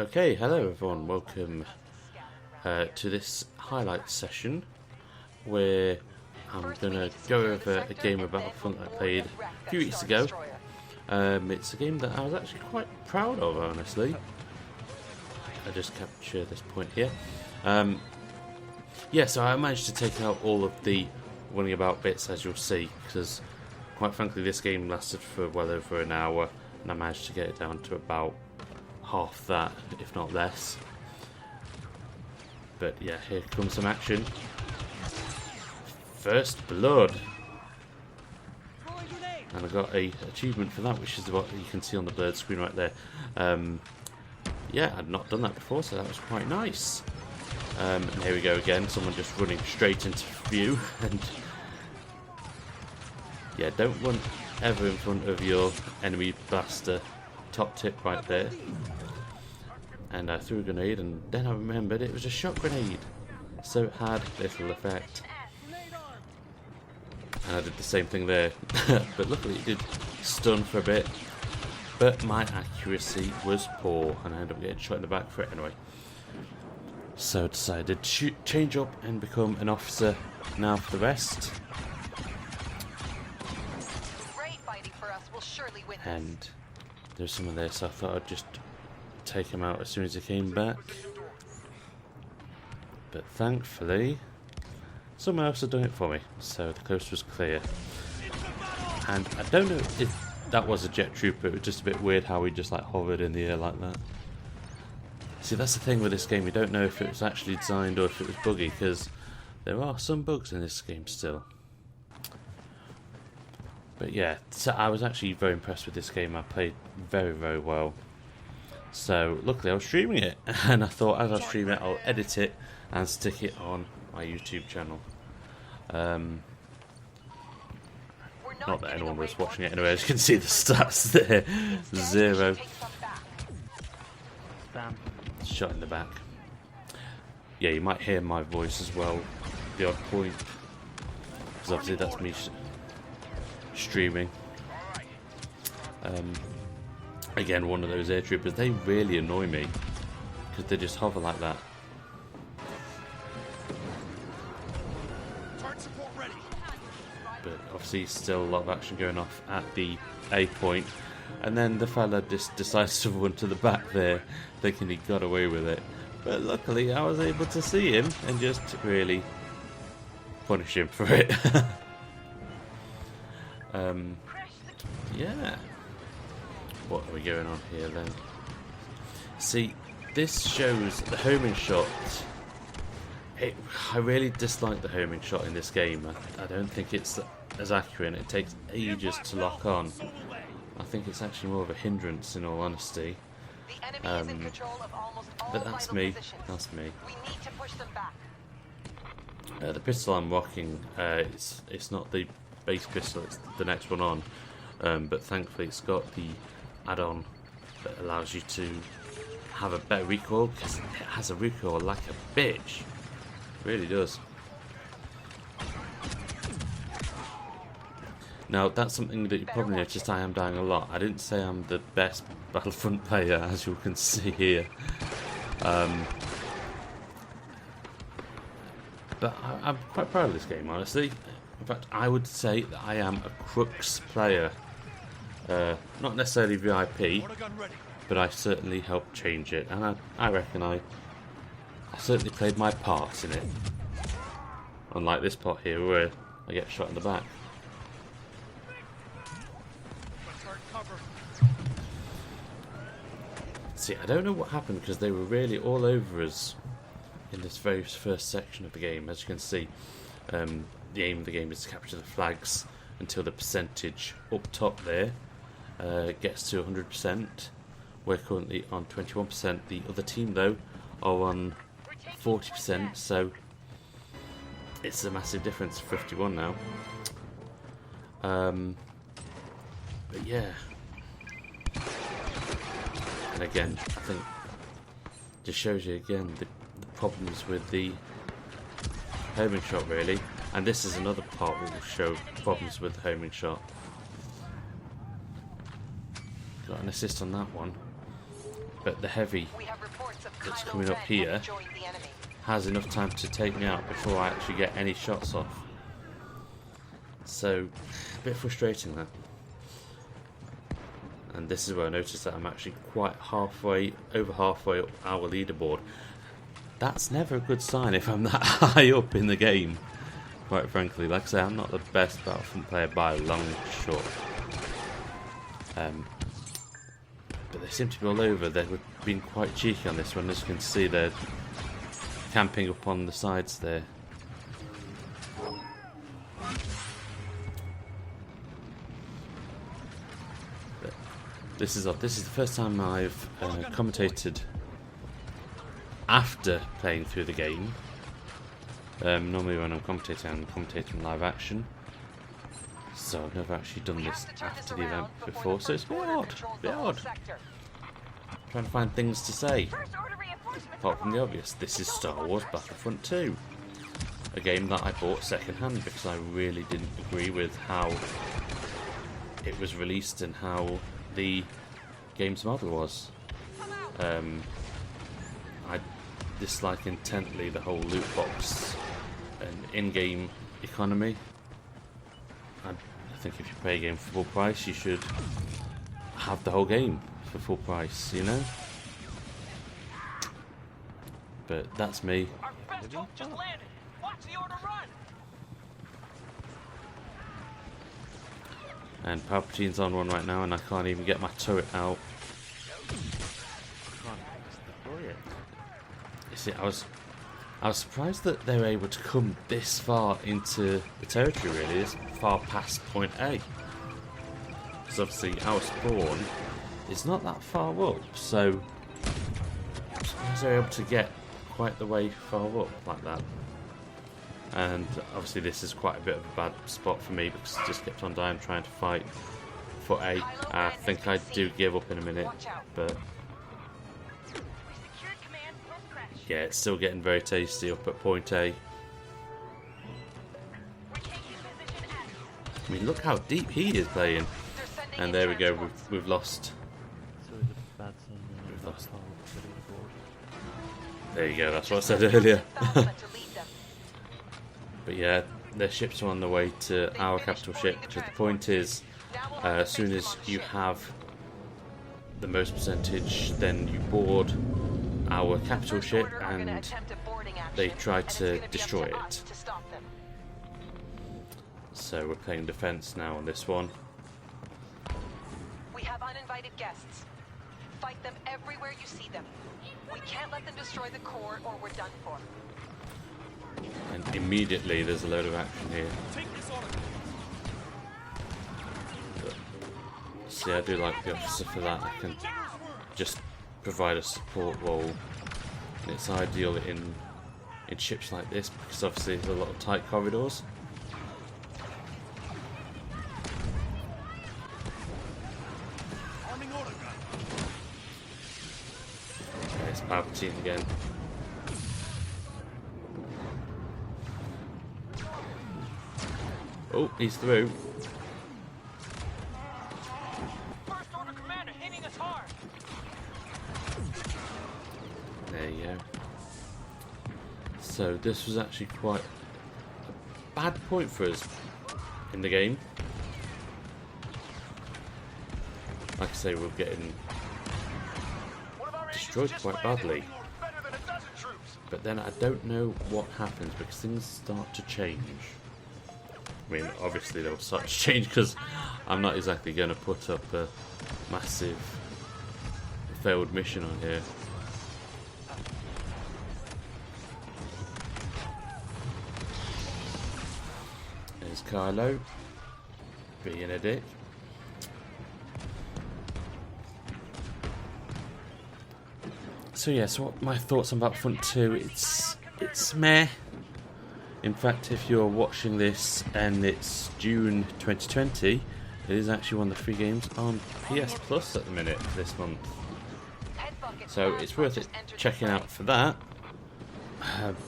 Okay, hello everyone, welcome to this highlight session where I'm going to go over a game of Battlefront I played a few weeks ago. It's a game that I was actually quite proud of, honestly. I just capture this point here. Yeah, so I managed to take out all of the running about bits, as you'll see, because quite frankly this game lasted for well over an hour and I managed to get it down to about half that, if not less. But yeah, here comes some action. First blood. And I got a achievement for that, which is what you can see on the blurred screen right there. Yeah, I'd not done that before, so that was quite nice. And here we go again, someone just running straight into view. And yeah, don't run ever in front of your enemy blaster. Top tip right there. And I threw a grenade, and then I remembered it was a shot grenade, so it had little effect. And I did the same thing there, but luckily it did stun for a bit, but my accuracy was poor and I ended up getting shot in the back for it anyway. So I decided to change up and become an officer now for the rest. And there's someone there, so I thought I'd just take him out as soon as he came back. But thankfully someone else had done it for me, so the coast was clear. And I don't know if that was a jet trooper, it was just a bit weird how he just like hovered in the air like that. See, that's the thing with this game, you don't know if it was actually designed or if it was buggy, because there are some bugs in this game still. But yeah, so I was actually very impressed with this game. I played very, very well. So luckily I was streaming it, and I thought as I stream it I'll edit it and stick it on my YouTube channel. Not that anyone was watching it anyway, as you can see the stats there. 0. Shot in the back. Yeah, you might hear my voice as well, the odd point, because obviously that's me streaming. Again, one of those air troopers, they really annoy me because they just hover like that. But obviously still a lot of action going off at the A point, and then the fella just decides to run to the back there thinking he got away with it, but luckily I was able to see him and just really punish him for it. Yeah. What are we going on here then? See, this shows the homing shot. I really dislike the homing shot in this game. I don't think it's as accurate. It takes ages to lock on. I think it's actually more of a hindrance, in all honesty. But that's me. That's me. The pistol I'm rocking, it's not the base pistol. It's the next one on. But thankfully, it's got the add-on that allows you to have a better recoil, because it has a recoil like a bitch. It really does. Now that's something that you probably noticed, I am dying a lot. I didn't say I'm the best Battlefront player, as you can see here. But I'm quite proud of this game, honestly. In fact, I would say that I am a crux player. Not necessarily VIP, but I certainly helped change it, and I reckon I certainly played my part in it. Unlike this part here where I get shot in the back. See, I don't know what happened, because they were really all over us in this very first section of the game. As you can see, the aim of the game is to capture the flags until the percentage up top there gets to 100%. We're currently on 21%. The other team, though, are on 40%, so it's a massive difference. 51 now. But yeah. And again, I think just shows you again the problems with the homing shot, really. And this is another part that will show problems with the homing shot. Got an assist on that one. but the heavy that's coming up here has enough time to take me out before I actually get any shots off. So, a bit frustrating that. And this is where I noticed that I'm actually quite over halfway up our leaderboard. That's never a good sign if I'm that high up in the game, quite frankly. Like I say, I'm not the best Battlefront player by a long shot. But they seem to be all over. They've been quite cheeky on this one. As you can see, they're camping up on the sides there. This is odd. This is the first time I've commentated after playing through the game. Normally when I'm commentating live action. So I've never actually done this after the event before, so it's a bit odd. Trying to find things to say. Apart from the obvious, this is Star Wars Battlefront 2. A game that I bought second hand because I really didn't agree with how it was released and how the game's model was. I dislike intently the whole loot box and in-game economy. I think if you play a game for full price, you should have the whole game for full price, you know? But that's me. And Palpatine's on one right now, and I can't even get my turret out. You see, I was surprised that they were able to come this far into the territory, really, this far past point A. Because obviously our spawn is not that far up, so I'm surprised they were able to get quite the way far up like that. And obviously this is quite a bit of a bad spot for me because I just kept on dying trying to fight for A. I think I do give up in a minute, but yeah, it's still getting very tasty up at point A. I mean, look how deep he is playing. And there we go, we've lost. We've lost. There you go, that's what I said earlier. But yeah, their ships are on the way to our capital ship, because the point is, as soon as you have the most percentage, then you board our capital ship and they try to destroy it. So we're playing defense now on this one. We have uninvited guests. Fight them everywhere you see them. We can't let them destroy the core or we're done for. And immediately there's a load of action here. But, see, I do like the officer for that. I can just provide a support role, and it's ideal in ships like this because obviously there's a lot of tight corridors. Okay, it's Palpatine again. Oh, he's through. First order commander hitting us hard. There you go. So this was actually quite a bad point for us in the game. Like I say, we're getting destroyed quite badly. But then I don't know what happens because things start to change. I mean, obviously they'll start to change because I'm not exactly going to put up a massive failed mission on here. There's Kylo being a dick. So yeah, so what my thoughts on Battlefront 2, it's meh. In fact, if you're watching this and it's June 2020, it is actually one of the free games on PS Plus at the minute this month. So it's worth it checking out for that.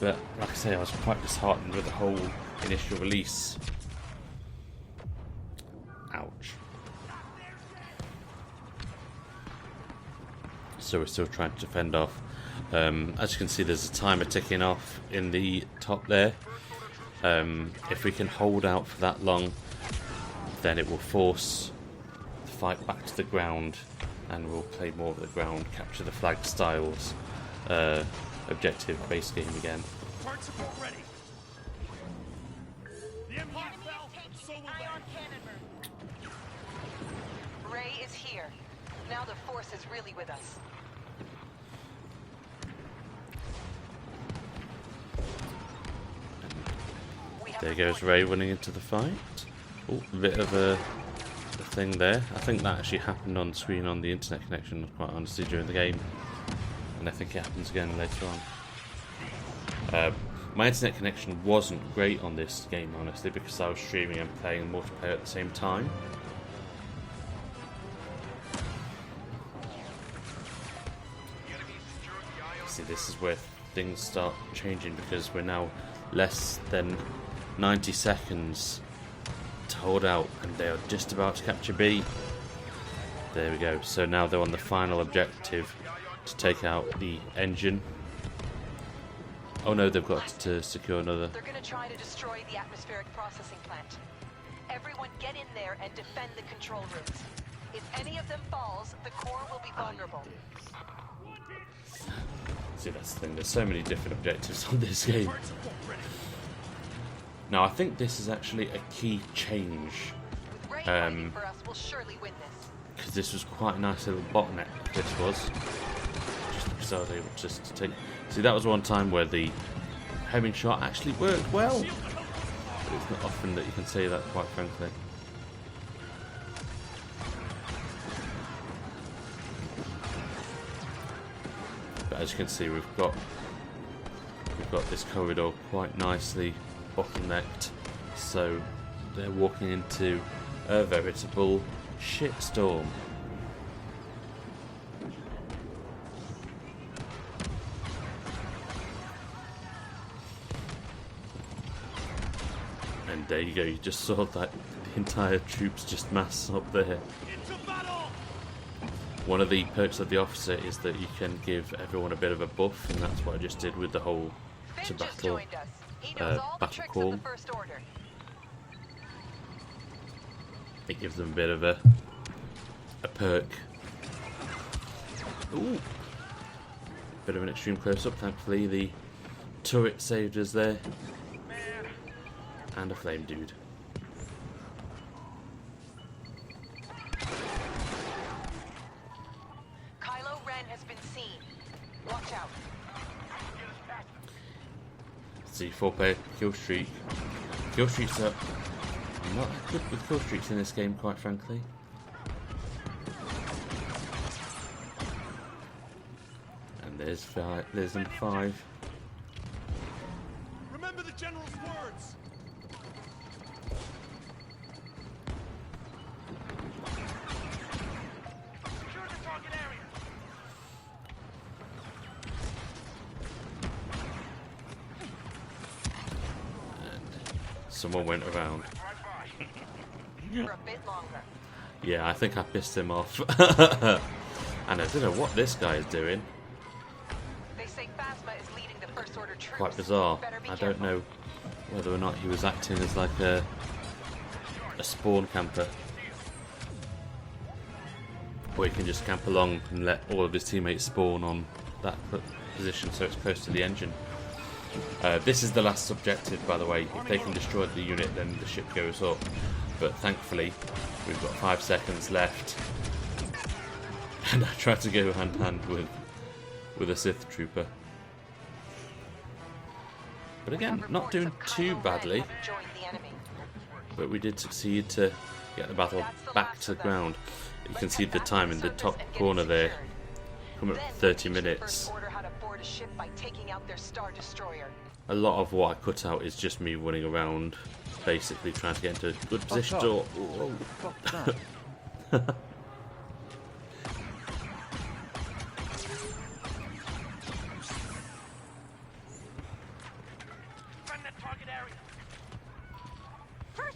But like I say, I was quite disheartened with the whole initial release. Ouch. so we're still trying to defend off. As you can see, there's a timer ticking off in the top there. If we can hold out for that long, then it will force the fight back to the ground, and we'll play more of the ground, capture the flag styles, objective base game again. Turret support ready. The Empire fell, and so will they. Ray is here. Now the Force is really with us. There goes Ray running into the fight. Oh, a bit of a thing there. I think that actually happened on screen on the internet connection, quite honestly, during the game. And I think it happens again later on. My internet connection wasn't great on this game, honestly, because I was streaming and playing multiplayer at the same time. See, this is where things start changing, because we're now less than 90 seconds to hold out, and they are just about to capture B. There we go. So now they're on the final objective to take out the engine. Oh no, they've got to secure another. They're going to try to destroy the atmospheric processing plant. Everyone get in there and defend the control rooms. If any of them falls, the core will be vulnerable. See, that's the thing. There's so many different objectives on this game. Now, I think this is actually a key change. With Ray fighting for us, we'll surely win this. Because this was quite a nice little bottleneck, this was. Just because I was able just to take... See, that was one time where the homing shot actually worked well. But it's not often that you can say that, quite frankly. But as you can see, we've got this corridor quite nicely bottlenecked, so they're walking into a veritable shitstorm. And there you go, you just saw that the entire troops just mass up there. One of the perks of the officer is that you can give everyone a bit of a buff, and that's what I just did with the whole to battle battle call. It gives them a bit of a perk. Ooh, bit of an extreme close up. Thankfully, the turret saved us there, and a flame dude. See, 4-player kill streak. Kill streaks are not good with kill streaks in this game, quite frankly. And there's number 5. Remember the general's words. Secure the target area. Someone went around. For a bit longer. Yeah, I think I pissed him off. And I don't know what this guy is doing. They say Phasma is leading the First Order troops. Quite bizarre. Be I don't know whether or not he was acting as like a spawn camper, or he can just camp along and let all of his teammates spawn on that position so it's close to the engine. This is the last objective, by the way. If they can destroy the unit, then the ship goes up. But thankfully, we've got 5 seconds left. And I tried to go hand in hand with a Sith trooper. But again, not doing too badly. But we did succeed to get the battle back to the ground. You can see the time in the top corner there. Coming up to 30 minutes. A lot of what I cut out is just me running around, basically trying to get into a good position. First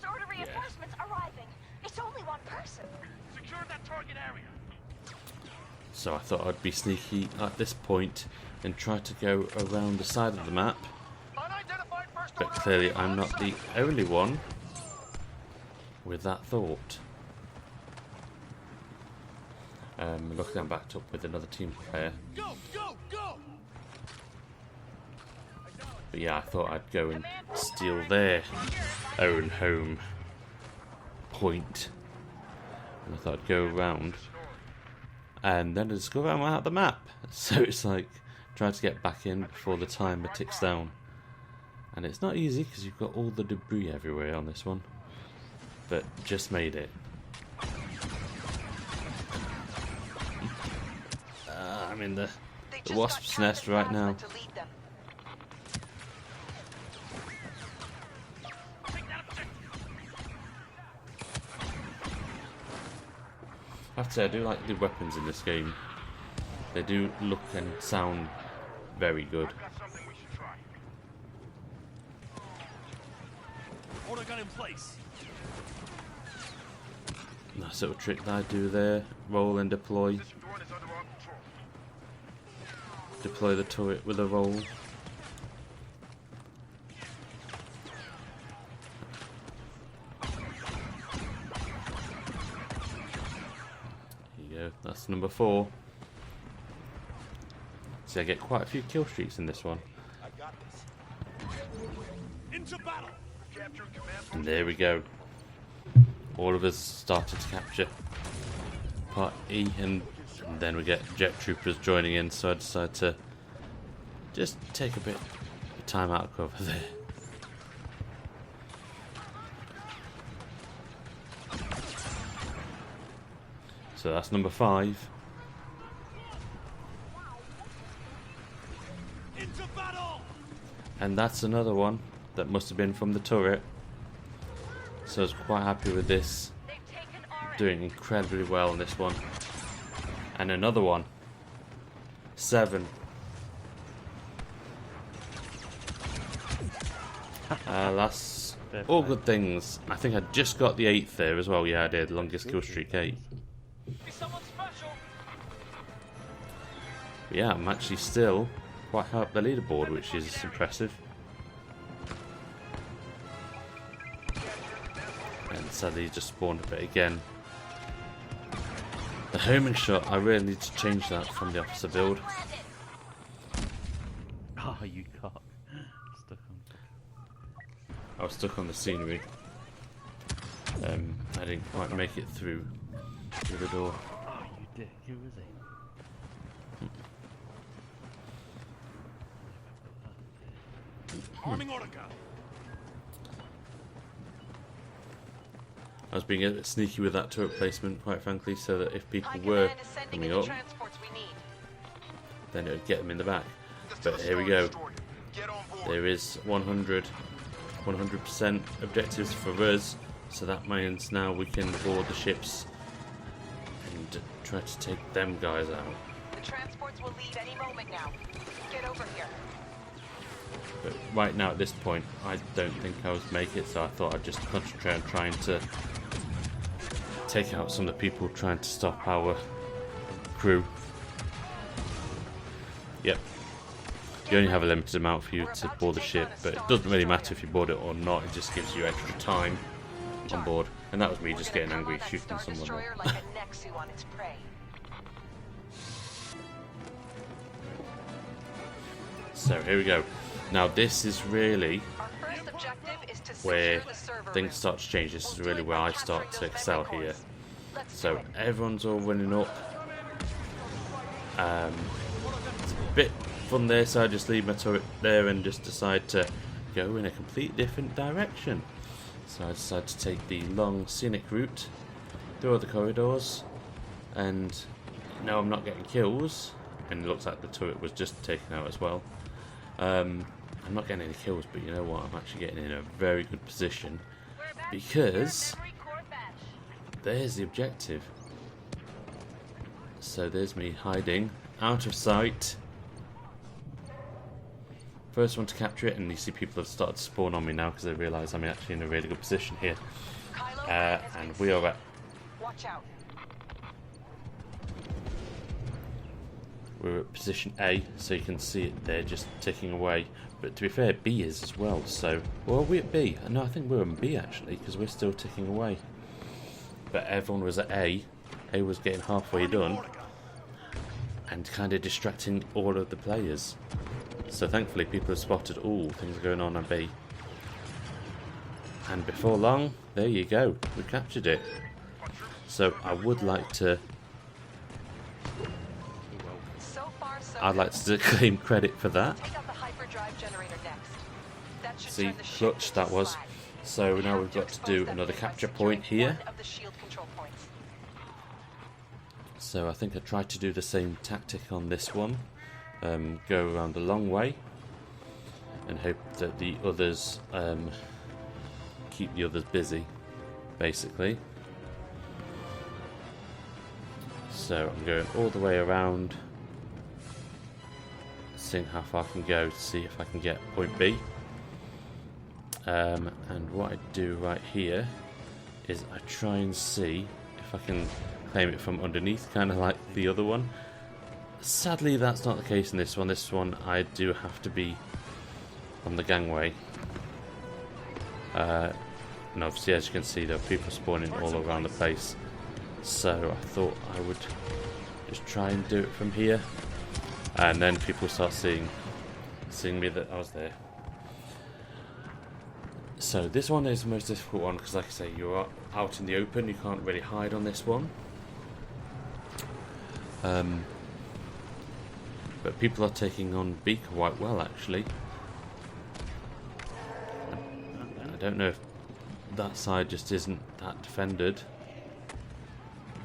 Order reinforcements arriving. It's only one person. Secure that target area. So I thought I'd be sneaky at this point and try to go around the side of the map. Unidentified first But order clearly I'm not the only one with that thought. Luckily I'm backed up with another team player. Go, go, go! But yeah, I thought I'd go and steal their own home point. And I thought I'd go around. And then I discover I'm out of the map. So it's like trying to get back in before the timer ticks down. And it's not easy because you've got all the debris everywhere on this one. But just made it. I'm in the wasp's nest right now. I have to say, I do like the weapons in this game. They do look and sound very good. Got something we should try. Order gun in place. Nice little trick that I do there. Roll and deploy. System drone is under our control. Deploy the turret with a roll. Here you go, that's number 4. See, I get quite a few kill streaks in this one. I got this. Into battle. Capture command post. And there we go. All of us started to capture part E, and then we get jet troopers joining in, so I decided to just take a bit of time out of cover there. So that's number 5. Into battle. And that's another one that must have been from the turret. So I was quite happy with this. They've taken our Doing incredibly well on this one. And another one. 7. That's all good things. I think I just got the 8th there as well. Yeah, I did. Longest kill streak, 8. Be someone special. But yeah, I'm actually still quite high up the leaderboard, which is impressive. And sadly just spawned a bit again. The homing shot, I really need to change that from the officer build. Oh, you cock. Stuck on. I was stuck on the scenery. I didn't quite make it through the door. Oh, you dick. Who is he? Arming order gun. I was being a bit sneaky with that turret placement, quite frankly, so that if people High were Command is sending coming in the up, transports we need. then it would get them in the back. But here we go. Get on board. There is 100% objectives for us, so that means now we can board the ships and try to take them guys out. The transports will leave any moment now. Get over here. But right now at this point, I don't think I was make it, so I thought I'd just concentrate on trying to take out some of the people trying to stop our crew. Yep. You only have a limited amount for you to board the ship, but it doesn't really matter if you board it or not, it just gives you extra time on board. And that was me just getting angry shooting someone. Destroyer like a Nexu on its prey. So here we go. Now this is really Our first objective is to where secure the server things room. start to change. This is We'll do really it where by I capturing start to those excel vendor here. cores. Let's do So it. everyone's all running up. It's a bit fun there, so I just leave my turret there and just decide to go in a complete different direction. So I decide to take the long scenic route through all the corridors, and now I'm not getting kills, and it looks like the turret was just taken out as well. I'm not getting any kills, but you know what, I'm actually getting in a very good position We're back. because Memory core batch. there's the objective. So there's me hiding out of sight. First one to capture it, and you see people have started to spawn on me now because they realise I'm actually in a really good position here. Kylo Ren has And been we are seen. at Watch out. we're at position A, so you can see it there just ticking away. But to be fair, B is as well, so... Well, are we at B? No, I think we're on B actually, because we're still ticking away. But everyone was at A. A was getting halfway done, and kind of distracting all of the players. So thankfully people have spotted all things going on B. And before long, there you go, we captured it. So I would like to... So far, so I'd like to claim credit for that. Take out the hyperdrive generator next. That should See, turn the ship clutch into that was. slag. So We now have we've to got to expose do that another thing by capture securing point here. one of the shield control points. So I think I tried to do the same tactic on this one. Go around a long way and hope that the others keep the others busy, basically. So I'm going all the way around, seeing how far I can go to see if I can get point B. And what I do right here is I try and see if I can claim it from underneath, kind of like the other one. Sadly, that's not the case in this one. This one, I do have to be on the gangway. And obviously, as you can see, there are people spawning all around the place. So I thought I would just try and do it from here. And then people start seeing me that I was there. So this one is the most difficult one because, like I say, you're out in the open. You can't really hide on this one. But people are taking on B quite well, actually. I don't know if that side just isn't that defended,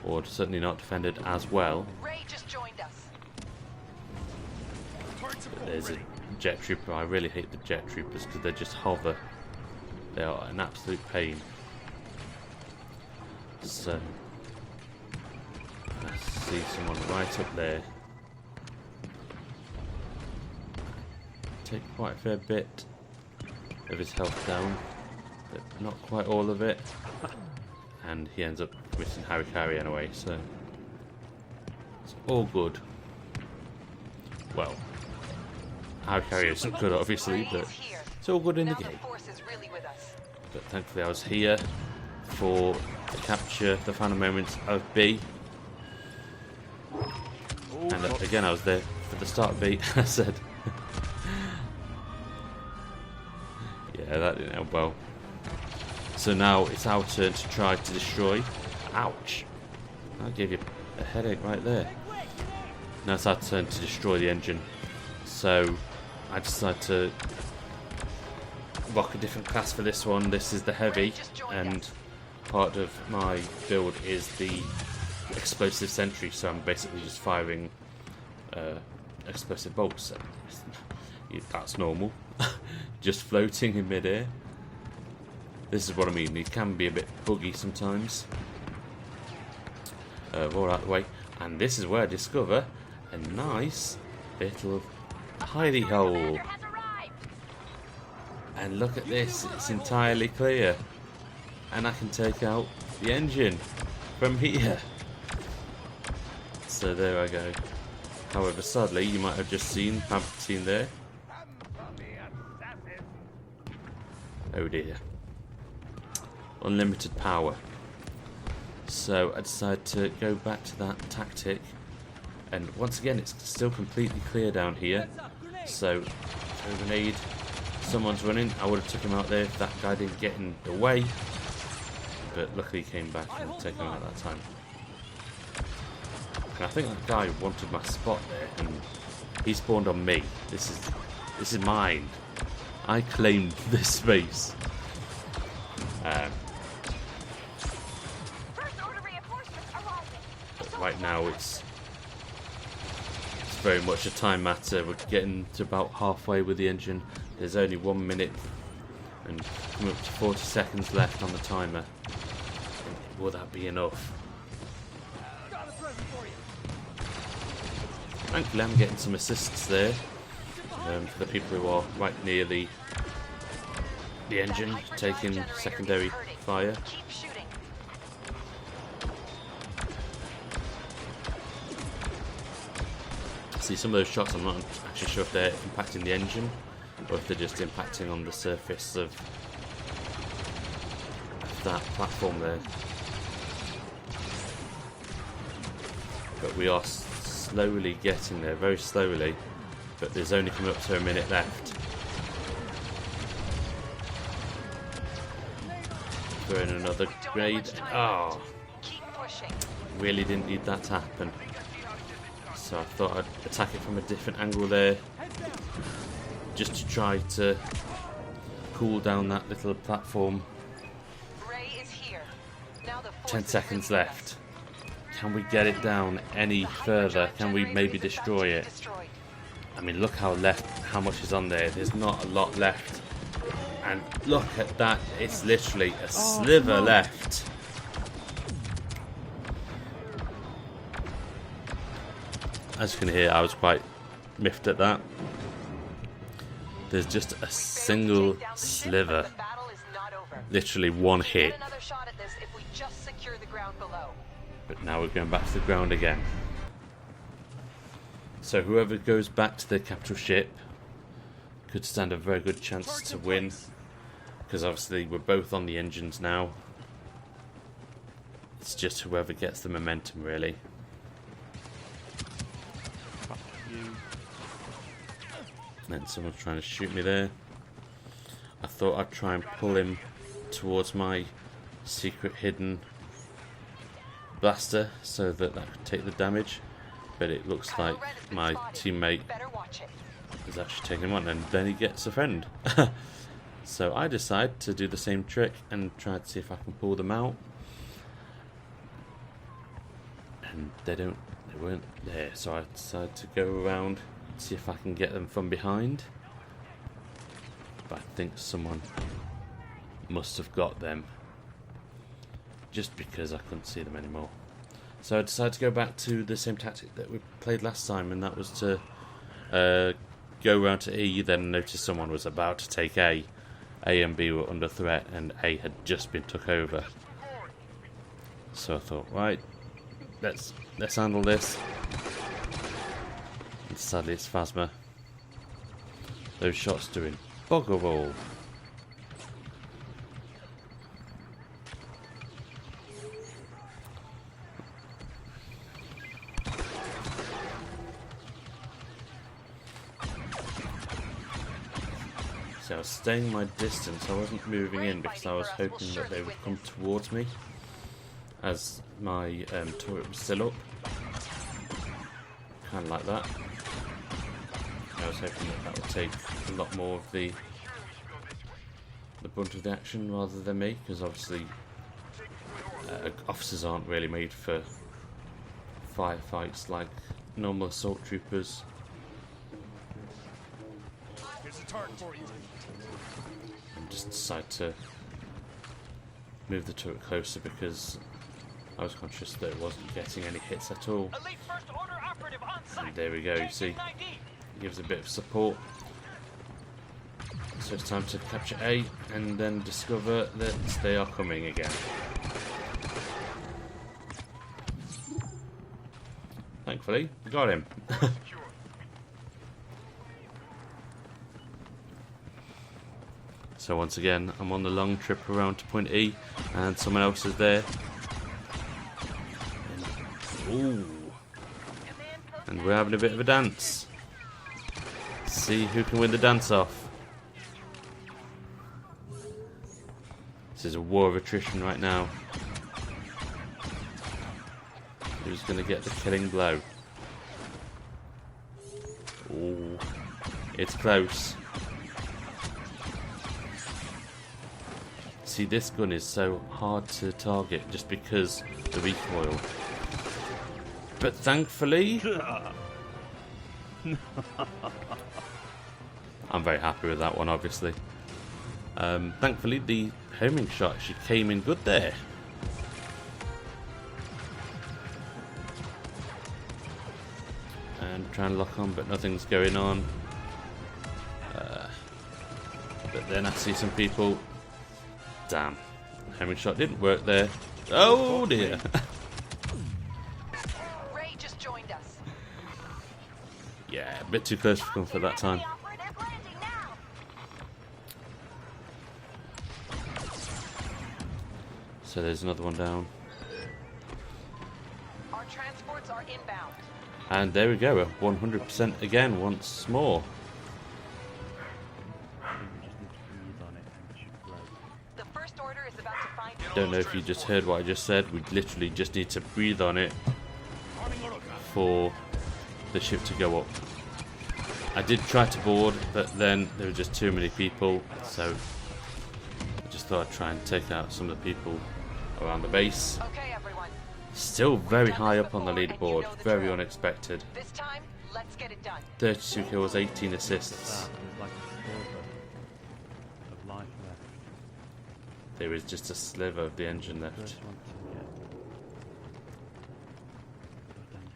or certainly not defended as well. Ray just joined us. There's a jet trooper. I really hate the jet troopers because they just hover. They are an absolute pain. So I see someone right up there. Take quite a fair bit of his health down, but not quite all of it. And he ends up missing Harikari anyway, so it's all good. Well, Harikari isn't good obviously, but it's all good in the Now the game. force is really with us. But thankfully I was here for the capture, the final moments of B. And again I was there for the start of B. I said, yeah, that didn't help well. So now it's our turn to try to destroy. Ouch! That gave you a headache right there. Now it's our turn to destroy the engine. So I decided to rock a different class for this one. This is the heavy, and part of my build is the explosive sentry, so I'm basically just firing explosive bolts. That's normal. Just floating in midair. This is what I mean, it can be a bit buggy sometimes. All out of the way. And this is where I discover a nice little hidey hole. And look at this, it's entirely clear. And I can take out the engine from here. So there I go. However, sadly, you might have just seen Palpatine there. Oh dear. Unlimited power. So I decided to go back to that tactic. And once again, it's still completely clear down here. So, throw a grenade. Someone's running. I would have took him out there if that guy didn't get in the way. But luckily he came back and took him out that time. And I think that guy wanted my spot there, and he spawned on me. This is mine. I claimed this space. But right now it's very much a time matter. We're getting to about halfway with the engine. There's only 1 minute and coming up to 40 seconds left on the timer. Will that be enough? Thankfully I'm getting some assists there for the people who are right near the engine, taking secondary fire. Keep shooting. See, some of those shots I'm not actually sure if they're impacting the engine or if they're just impacting on the surface of that platform there. But we are slowly getting there, very slowly, but there's only coming up to a minute left. Throwing another grenade. Oh, Keep pushing. really didn't need that to happen. So I thought I'd attack it from a different angle there, just to try to cool down that little platform. Ray is here. Now the force 10 is seconds really left. Can we get it down any further? Can we maybe destroy it? Destroyed. I mean, look how much is on there. There's not a lot left. And look at that. It's literally a sliver left. As you can hear, I was quite miffed at that. There's just a single Take down the ship, sliver. but the battle is not over. Literally one Get hit. another shot at this if we just secure the ground below. But now we're going back to the ground again. So whoever goes back to the capital ship could stand a very good chance to win. Because obviously we're both on the engines now. It's just whoever gets the momentum, really. Fuck you. And someone's trying to shoot me there. I thought I'd try and pull him towards my secret hidden blaster so that could take the damage. But it looks like Red has been my spotted. teammate Better watch it. is actually taking him on, and then he gets a friend. So I decide to do the same trick and try to see if I can pull them out. And they weren't there, so I decided to go around, see if I can get them from behind. But I think someone must have got them, just because I couldn't see them anymore. So I decided to go back to the same tactic that we played last time, and that was to go around to E, then notice someone was about to take A. A and B were under threat, and A had just been took over. So I thought, right, let's handle this. And sadly, it's Phasma. Those shots doing bugger all. So I was staying my distance. I wasn't moving in because I was hoping that they would come towards me as my turret was still up. Kind of like that. I was hoping that would take a lot more of the brunt of the action rather than me, because obviously officers aren't really made for firefights like normal assault troopers. Here's a target for you. And just decide to move the turret closer because I was conscious that it wasn't getting any hits at all. Elite first order operative on site. And there we go, you see, it gives a bit of support. So it's time to capture A and then discover that they are coming again. Thankfully, we got him. So once again, I'm on the long trip around to point E, and someone else is there. Ooh. And we're having a bit of a dance. See who can win the dance off. This is a war of attrition right now. Who's going to get the killing blow? Ooh. It's close. See, this gun is so hard to target just because the recoil. But thankfully, I'm very happy with that one, obviously. Thankfully, the homing shot actually came in good there. And trying to lock on, but nothing's going on. But then I see some people. Damn, homing shot didn't work there. Oh dear. Ray just joined us. a bit too close for comfort that time. Operators landing now. So there's another one down. Our transports are inbound. And there we go, 100% again once more. I think we just need to breathe on it and shoot blow. The first order is about to find. Don't know if you just heard what I just said. We literally just need to breathe on it for the ship to go up. I did try to board, but then there were just too many people, so I just thought I'd try and take out some of the people around the base. Okay, everyone. Still very high up on the Done this before, leaderboard, and you know the very drill. unexpected. This time, let's get it done. 32 kills, 18 assists. That is like a sliver of life left. There is just a sliver of the engine left. First one to get done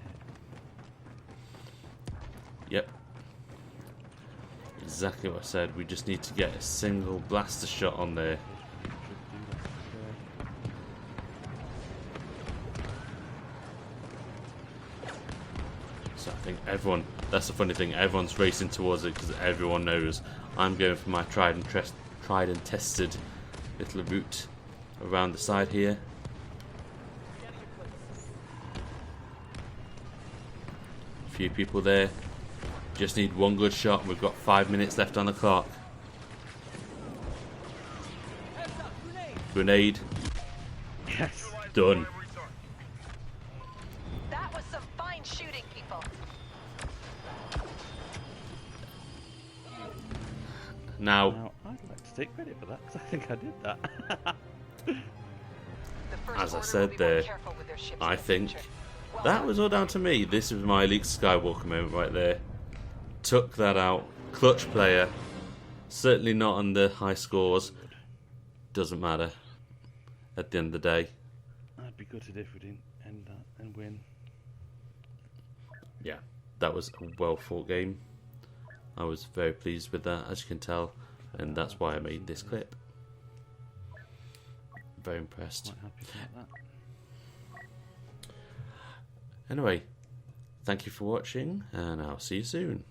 hit. Yep. Exactly what I said. We just need to get a single blaster shot on there. Should do that. So I think everyone, that's the funny thing, everyone's racing towards it because everyone knows I'm going for my tried and tested little route around the side here. A few people there. Just need one good shot. We've got 5 minutes left on the clock. Grenade. Yes. Done. That was some fine shooting, people. Now, Now, I'd like to take credit for that because I think I did that. The first as I order will said be more there, careful with their ships I in the think future. Well that done. was all down to me. This was my Luke Skywalker moment right there. Took that out. Clutch player. Certainly not on the high scores. Doesn't matter. At the end of the day. I'd be gutted if we didn't end that and win. Yeah, that was a well fought game. I was very pleased with that, as you can tell. And that's why I made this clip. Very impressed. Quite happy about that. Anyway, thank you for watching, and I'll see you soon.